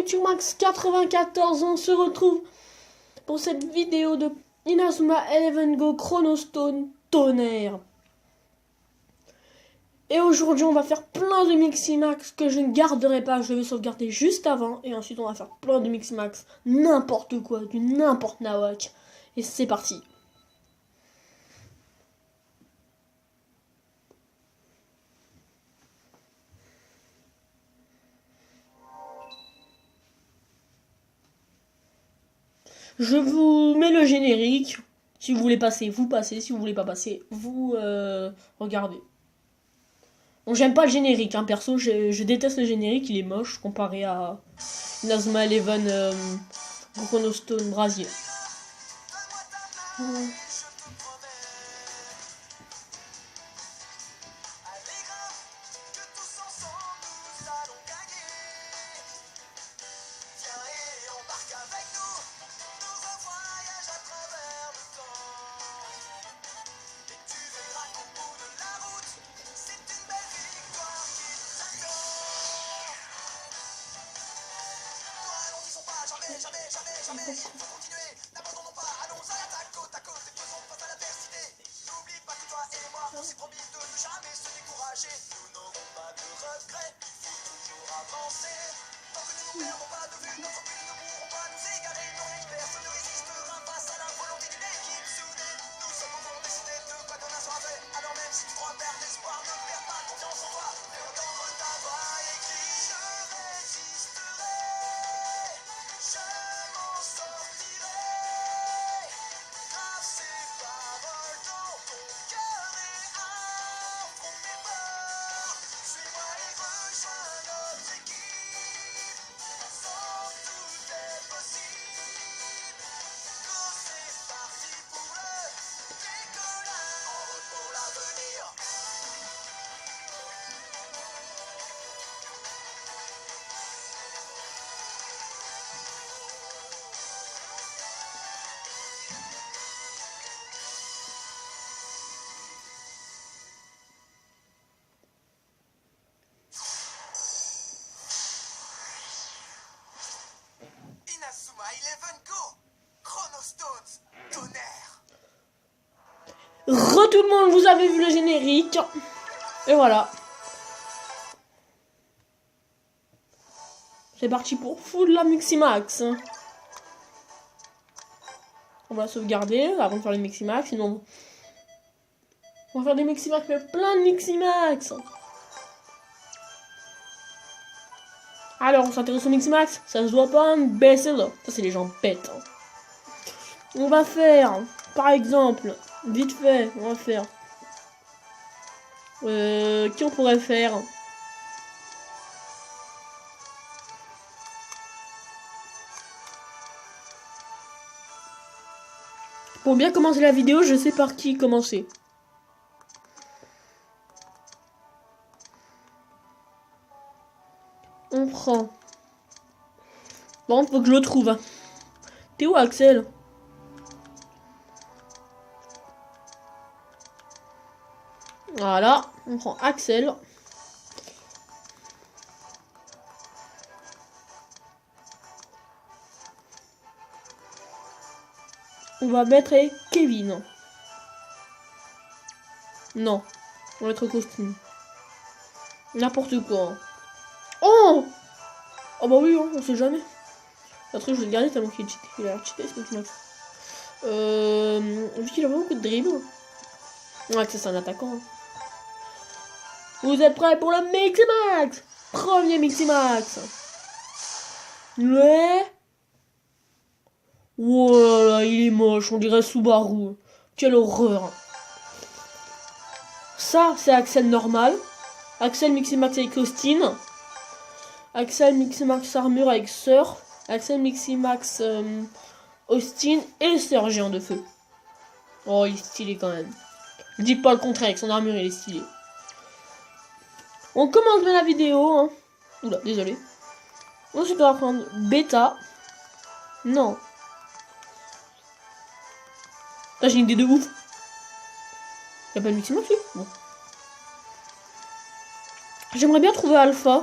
Mixmax 94, on se retrouve pour cette vidéo de Inazuma Eleven Go Chronostone Tonnerre. Et aujourd'hui on va faire plein de Miximax que je ne garderai pas, je vais sauvegarder juste avant. Et ensuite on va faire plein de Miximax, n'importe quoi, du n'importe nawak. Et c'est parti. Je vous mets le générique. Si vous voulez passer, vous passez. Si vous voulez pas passer, vous regardez. Bon, j'aime pas le générique, hein. Perso, je déteste le générique. Il est moche comparé à Inazuma Eleven Chronostone Brasier. Jamais, faut continuer, n'abandonnons pas, allons à l'attaque, côte à côte, et faisons face à l'adversité. N'oublie pas que toi et moi, on s'est promis de ne jamais se décourager. Nous n'aurons pas de regrets, il faut toujours avancer. Tant que nous ne perdons pas de vue, notre but ne pourront pas nous égarer. Non, personne ne résistera face à la volonté d'une équipe soudée. Nous sommes au fond décidés de quoi qu'on a soit fait. Alors même si tu crois perdre espoir, ne perds pas confiance en toi. Fais entendre ta voix et crie, je résisterai. Je m'en sortirai. Grave ces paroles dans ton cœur et affronte mes peurs. Suis-moi et rejoins notre équipe. Ensemble tout est possible. Go, c'est parti pour le décollage. En route pour l'avenir. Inazuma Eleven Go Chronostones Tonnerre. Re tout le monde, vous avez vu le générique. Et voilà. C'est parti pour full la Miximax. On va sauvegarder avant de faire les Miximax, sinon on va faire des Miximax, mais plein de Miximax. Alors on s'intéresse au Miximax, ça se doit pas baisser là. Ça c'est les gens bêtes. Hein. On va faire, par exemple, vite fait, on va faire. Qui on pourrait faire? Pour bien commencer la vidéo, je sais par qui commencer. On prend. Bon, faut que je le trouve. T'es où, Axel? Voilà, on prend Axel. On va mettre Kevin. Non, on va mettre costume. N'importe quoi. Oh! Oh bah oui, on sait jamais. Après, je vais le garder tellement qu'il est cheaté. Il a l'air cheaté, ce Miximax. Vu qu'il a beaucoup de dribble. Ouais, c'est un attaquant. Hein. Vous êtes prêts pour le Miximax? Premier Miximax. Ouais. Voilà, il est moche, on dirait Subaru. Quelle horreur. Ça, c'est Axel normal. Axel Miximax avec Austin. Axel Miximax armure avec Sœur. Axel Miximax Austin et Sœur géant de feu. Oh, il est stylé quand même. Je dis pas le contraire, avec son armure, il est stylé. On commence bien la vidéo. Hein. Oula, désolé. Ensuite, on va prendre Beta. Non. Ah, j'ai une idée de ouf. Y'a pas de Miximax, lui? Bon. J'aimerais bien trouver Alpha.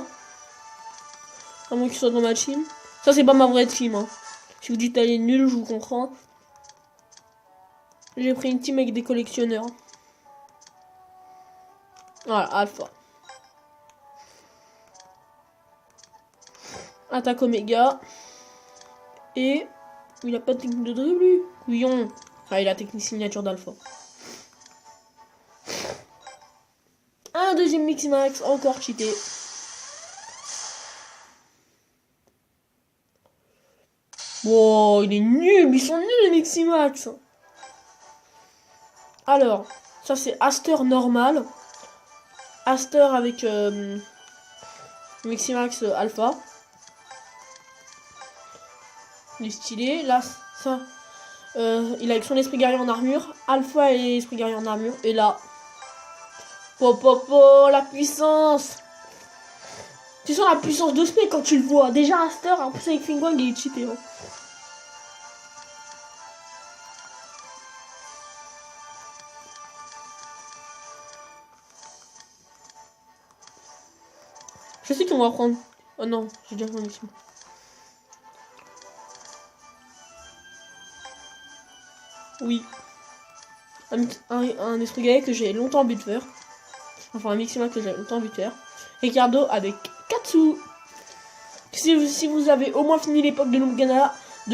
À moins qu'il soit dans ma team. Ça, c'est pas ma vraie team. Hein. Si vous dites elle est nulle, je vous comprends. J'ai pris une team avec des collectionneurs. Voilà, alpha. Attaque Oméga. Et il a pas de technique de dribble, lui. Couillon. Ah, il a la technique signature d'alpha. Un deuxième mix max, encore cheaté. Wow, il est nul, ils sont nuls les Miximax. Alors, ça c'est Aster normal. Aster avec Miximax alpha. Il est stylé. Là, ça, il a avec son esprit guerrier en armure. Alpha et esprit guerrier en armure. Et là, la puissance. Tu sens la puissance de spé quand tu le vois. Déjà Aster, en plus avec Fingwang, il est cheaté. Hein. Je sais qu'on va prendre. Oh non, j'ai déjà mon ici. Oui. Un esprit guerrier que j'ai longtemps envie de faire. Enfin, un Mixima que j'ai longtemps envie de faire. Ricardo avec Katsu. Si vous avez au moins fini l'époque de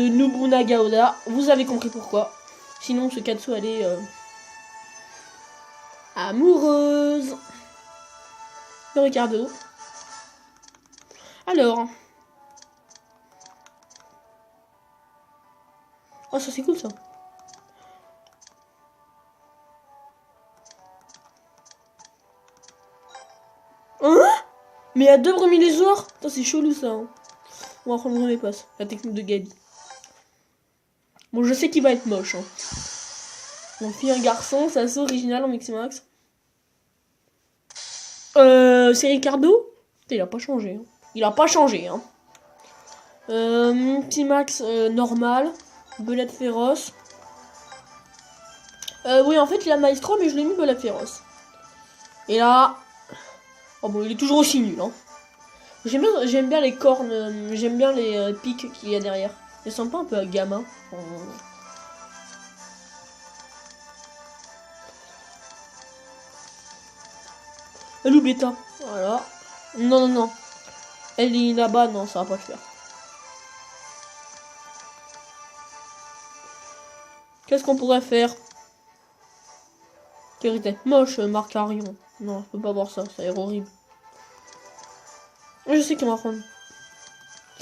Nobunaga Oda, vous avez compris pourquoi. Sinon, ce Katsu, elle est amoureuse de Ricardo. Alors. Oh, ça c'est cool ça. Hein? Mais il y a deux premiers lézards. C'est chelou ça. Hein. On va prendre les passes. La technique de Gabi. Bon, je sais qu'il va être moche. Hein. Mon fille, un garçon, c'est assez original en Miximax. C'est Ricardo. Il a pas changé. Hein. Il a pas changé. Hein. Miximax normal. Belette féroce. Oui, en fait, il a Maestro, mais je l'ai mis Belette féroce. Et là. Oh bon, il est toujours aussi nul. Hein. J'aime bien les cornes. J'aime bien les pics qu'il y a derrière. Ils sont pas un peu à gamin. Elou bêta. Voilà. Non, non, non. Elle est là-bas, non, ça va pas le faire. Qu'est-ce qu'on pourrait faire? Vérité. Moche, Marcarion. Non, je peux pas voir ça, ça a l'air horrible. Je sais qu'on va prendre.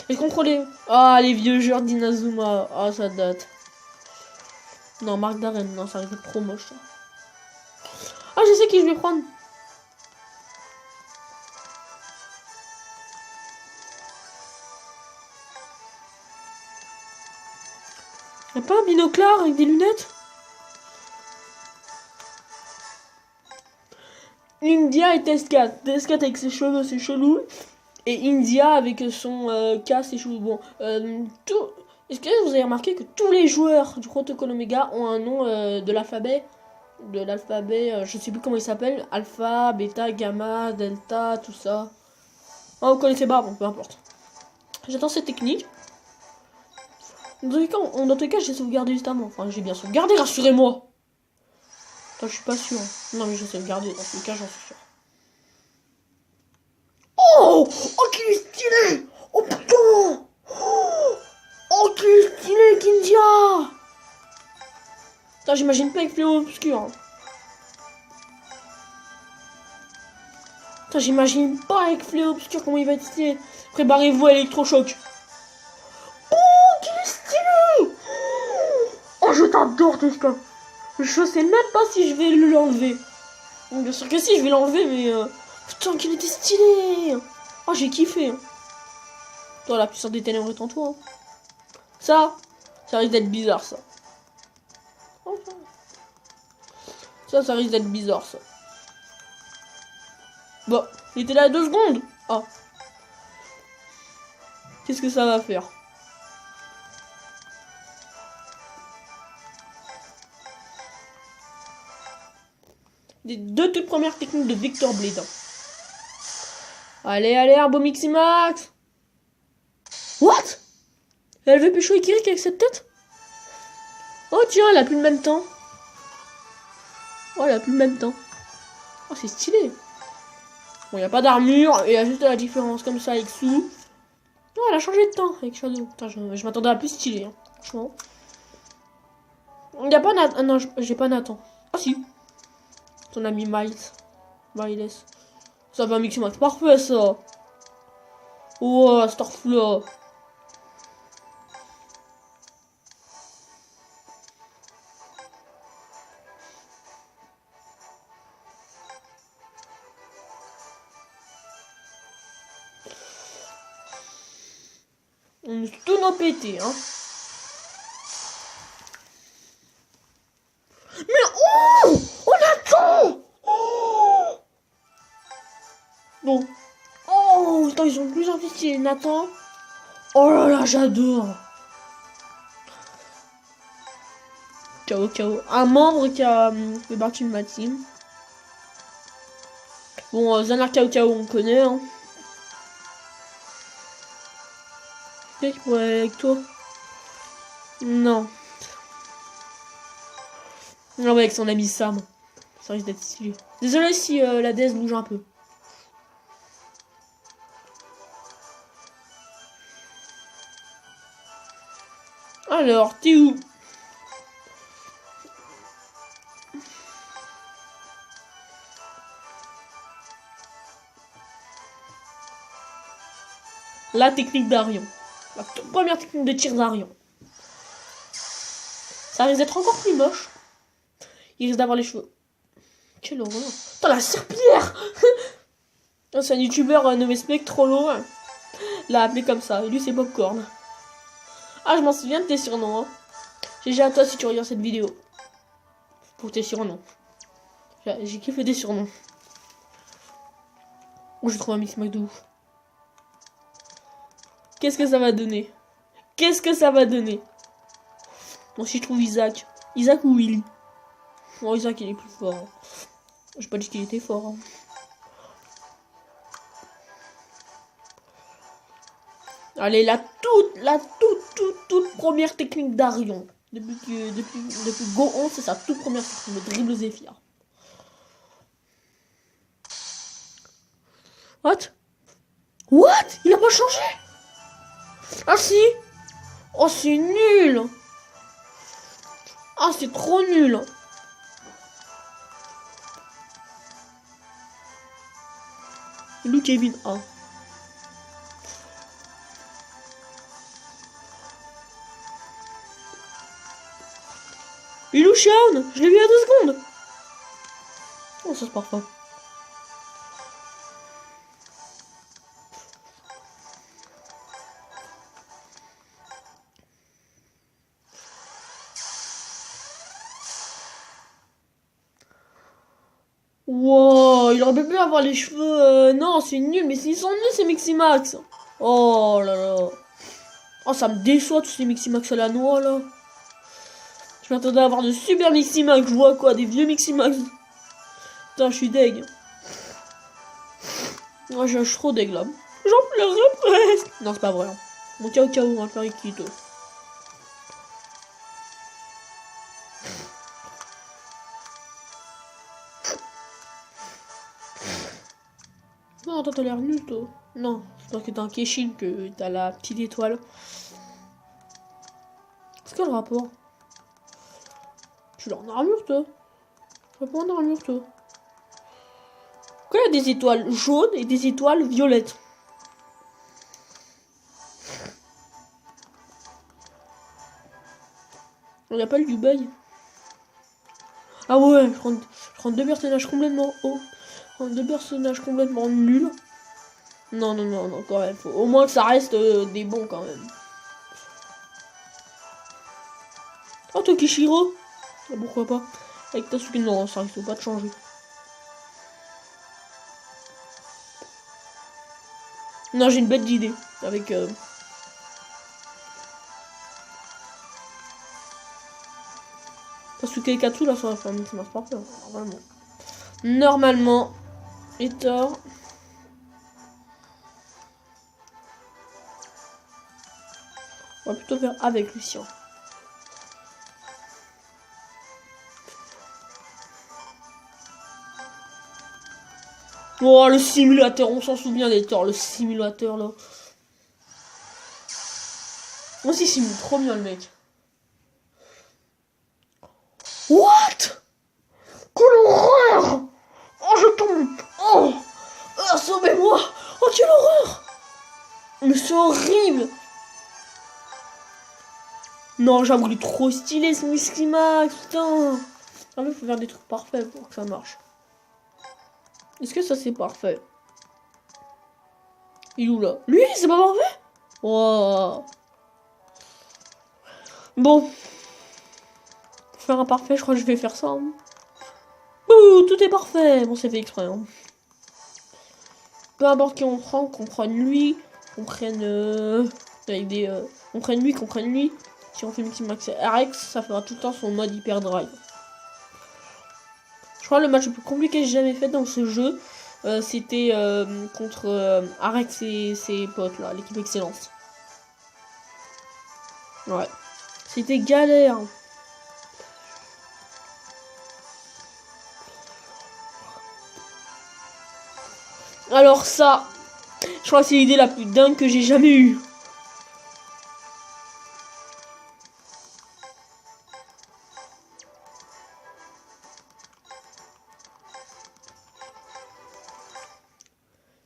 Et contrôler. Ah, les vieux joueurs d'Inazuma. Ah, ça date. Non, Marc Darren, non, ça arrive trop moche. Ça. Ah, je sais qui je vais prendre. Y'a pas un binoclard avec des lunettes? India et Tescat. Tescat avec ses cheveux, c'est chelou. Et India avec son casque et cheveux. Bon, tout. Est-ce que vous avez remarqué que tous les joueurs du protocole Omega ont un nom de l'alphabet? De l'alphabet, je sais plus comment il s'appelle. Alpha, bêta, gamma, delta, tout ça. Oh, vous connaissez pas, bon, peu importe. J'attends cette technique. Dans tous les cas, j'ai sauvegardé justement. Enfin, j'ai bien sauvegardé, rassurez-moi. Attends, je suis pas sûr. Non, mais j'ai sauvegardé. Dans tous les cas, j'en suis sûr. Oh! Oh, qu'il est stylé! Oh, putain! Oh, qu'il est stylé, Kindia! Putain, j'imagine pas avec Fléau Obscur. Hein. Putain, j'imagine pas avec Fléau Obscur comment il va être stylé. Préparez-vous à l'électrochoc. Oh, je t'adore, Tesca. Je sais même pas si je vais l'enlever. Bien sûr que si, je vais l'enlever, mais... Putain, qu'il était stylé. Oh, j'ai kiffé. Toi, la puissance des ténèbres est en toi. Hein. Ça risque d'être bizarre, ça. Ça risque d'être bizarre, ça. Bon, il était là à 2 secondes. Ah. Qu'est-ce que ça va faire? Les deux toutes premières techniques de Victor Blade. Allez, allez, Arbo Miximax. What? Elle veut pécho Kirik avec cette tête? Oh tiens, elle a plus le même temps. Oh, elle a plus le même temps. Oh, c'est stylé. Bon, il n'y a pas d'armure, et il y a juste la différence comme ça avec Sue. Non, elle a changé de temps avec Shadow. Putain, je m'attendais à plus stylé, hein, franchement. Il n'y a pas Nathan. Ah, non, j'ai pas Nathan. Ah si. Ton ami Miles. Miles. Ça va mixer max. Parfait ça. Oh, Starfla. On est tout nos pété, hein. Mais oh, on attend. Oh. Bon. Oh, putain, ils sont plus investis, Nathan. Oh là là, j'adore. Ciao, ciao. Un membre qui a fait partie de ma team. Bon, Zanar Cao Cao, on connaît, hein. Qui pourrait aller avec toi? Non. Non, mais avec son ami Sam. Ça risque d'être stylé. Désolé si la DS bouge un peu. Alors, t'es où? La technique d'Arion. La toute première technique de tir d'Arion. Ça risque d'être encore plus moche. Il risque d'avoir les cheveux. Quelle horreur. Putain, la serpillière. C'est un youtubeur nommé Spectrolo. L'a appelé comme ça. Et lui, c'est Popcorn. Ah, je m'en souviens de tes surnoms. Hein. GG à toi si tu regardes cette vidéo. Pour tes surnoms. J'ai kiffé des surnoms. Oh, j'ai trouvé un mix mac de ouf. Qu'est-ce que ça va donner? Qu'est-ce que ça va donner? Bon, si je trouve Isaac. Isaac ou Willy? Oh, Isaac, il est plus fort. Hein. J'ai pas dit qu'il était fort. Hein. Allez, la toute première technique d'Arion. Depuis Go 11, c'est sa toute première technique, le dribble Zephyr. What? Il a pas changé? Ah si? Oh, c'est nul! Ah, c'est trop nul! Lou Kevin A. Ilou Shaun! Je l'ai vu il y a 2 secondes! Oh, ça se part pas. Wow, il aurait pu avoir les cheveux. Non, c'est nul, mais ils sont nuls ces Miximax. Oh là là. Oh, ça me déçoit tous ces Miximax à la noix là. Je m'attendais à avoir de super Miximax. Je vois quoi, des vieux Miximax. Putain, je suis deg. Oh, je suis trop deg là. J'en pleurerais presque. Non, c'est pas vrai. Mon Cao Cao, on va le faire Ikito. Non, toi t'as l'air nul, toi. Non, c'est parce que t'es un Keshin que t'as la petite étoile. C'est quel le rapport? Tu l'as en armure, toi? Tu l'as pas en armure, toi? Pourquoi il y a des étoiles jaunes et des étoiles violettes? On n'y a pas le Dubaï. Ah ouais, je prends 2 personnages complètement hauts. Je prends 2 personnages complètement nuls. Non, quand même. Faut au moins que ça reste des bons, quand même. Oh, Tokishiro. Ah, pourquoi pas. Avec Tasuke, non, ça risque pas de changer. Non, j'ai une bête d'idée. Avec... Tasuke et Katsu, là, ça va faire un mix max parfait, normalement. Normalement. Et tort. On va plutôt faire avec Lucien. Oh, le simulateur, on s'en souvient des torts, le simulateur là. Moi aussi, il simule trop bien le mec. What? Quelle horreur! Oh, je tombe! Oh! Ah, sauvez-moi! Oh, quelle horreur! Mais c'est horrible! Non, j'avoue, il est trop stylé ce Whisky Max, putain! En fait, il faut faire des trucs parfaits pour que ça marche. Est-ce que ça c'est parfait? Il est où là? Lui, c'est pas parfait? Wow. Bon. Pour faire un parfait, je crois que je vais faire ça. Hein. Ouh, tout est parfait! Bon, c'est fait exprès. Hein. Peu importe qui on prend, qu'on prenne lui, qu'on prenne on prenne lui, qu'on prenne lui. Si on fait Whisky Max et Rex, ça fera tout le temps son mode hyper drive. Je crois le match le plus compliqué que j'ai jamais fait dans ce jeu, c'était contre Arex et ses potes là, l'équipe Excellence. Ouais. C'était galère. Alors ça, je crois que c'est l'idée la plus dingue que j'ai jamais eue.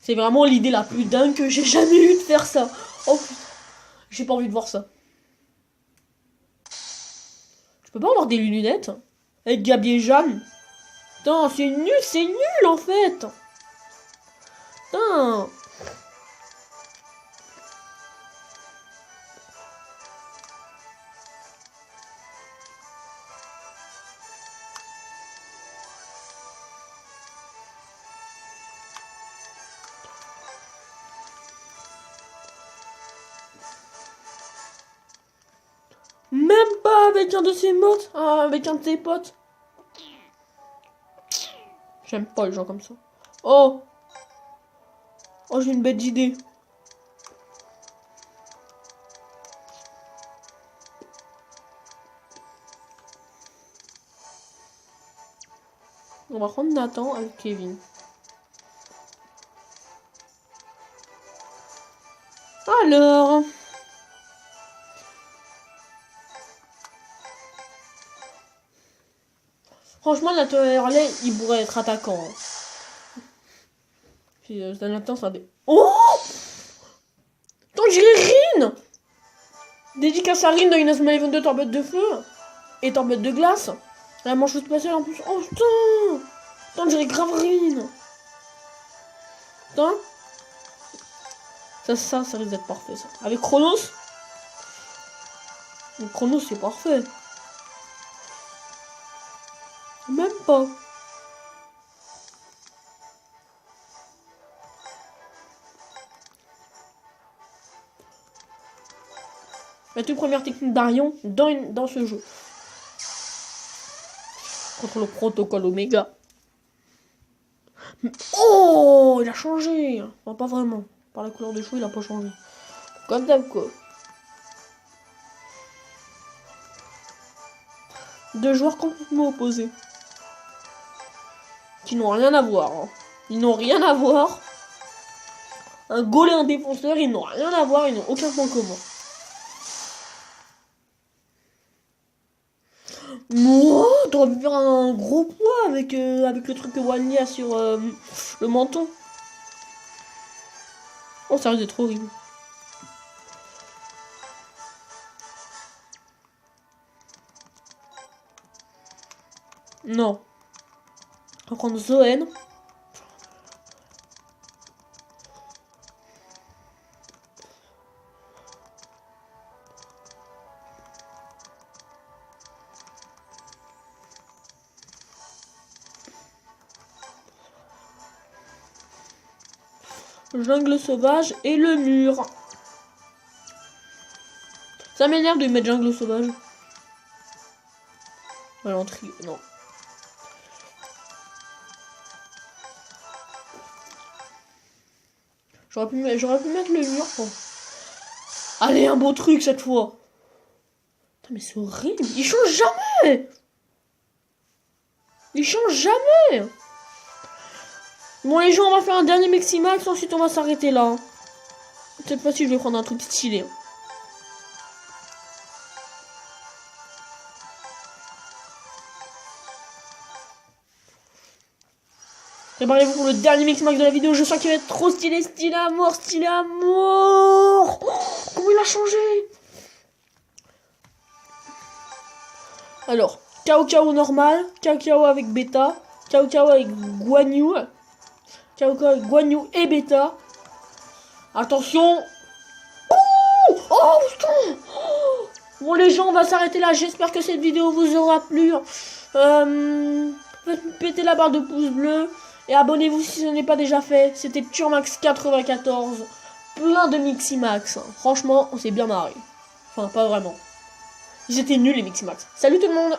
C'est vraiment l'idée la plus dingue que j'ai jamais eue de faire ça. Oh putain, j'ai pas envie de voir ça. Je peux pas avoir des lunettes avec Gabi et Jeanne. Putain, c'est nul en fait. Putain. Même pas avec un de ses potes, avec un de ses potes. J'aime pas les gens comme ça. Oh. Oh, j'ai une bête d'idée. On va prendre Nathan avec Kevin. Alors. Franchement, Nathan Hurley, il pourrait être attaquant. Puis Nathan, ça des... Oh! Attends, j'irai Rin! Dédicace à Rin de Inazuma Eleven 2 Tempête de feu et Tempête de glace. La manche spatiale en plus. Oh putain! Attends, j'irai grave Rin! Putain! Ça risque d'être parfait ça. Avec Chronos? Le Chronos, c'est parfait. Même pas. La toute première technique d'Arion dans ce jeu. Contre le protocole Oméga. Oh, il a changé. Enfin, pas vraiment. Par la couleur des cheveux, il a pas changé. Comme d'hab quoi. Deux joueurs complètement opposés. Qui n'ont rien à voir. Hein. Ils n'ont rien à voir. Un goal et un défenseur, ils n'ont rien à voir, ils n'ont aucun point commun. Moi, t'aurais pu faire un gros poids avec le truc que Wally a sur le menton. Oh, ça risque d'être horrible. Non. On va prendre Zoen. Jungle sauvage et le mur. Ça m'énerve de mettre jungle sauvage. À l'entrée, non. J'aurais pu mettre le mur pour... Allez, un beau truc cette fois. Putain, mais c'est horrible. Il change jamais. Il change jamais. Bon, les gens, on va faire un dernier Maximax. Ensuite, on va s'arrêter là. Cette fois-ci, je vais prendre un truc stylé. Préparez-vous pour le dernier Maximax de la vidéo. Je sens qu'il va être trop stylé. Stylé à mort. Stylé à mort. Oh, comment il a changé. Alors, Cao Cao normal. Cao Cao avec bêta. Cao Cao avec Guan Yu. Cao Cao avec Guan Yu et bêta. Attention. Oh putain. Bon les gens, on va s'arrêter là. J'espère que cette vidéo vous aura plu. Faites péter la barre de pouce bleu. Et abonnez-vous si ce n'est pas déjà fait. C'était Turmax94. Plein de Miximax. Franchement, on s'est bien marré. Enfin, pas vraiment. Ils étaient nuls les Miximax. Salut tout le monde.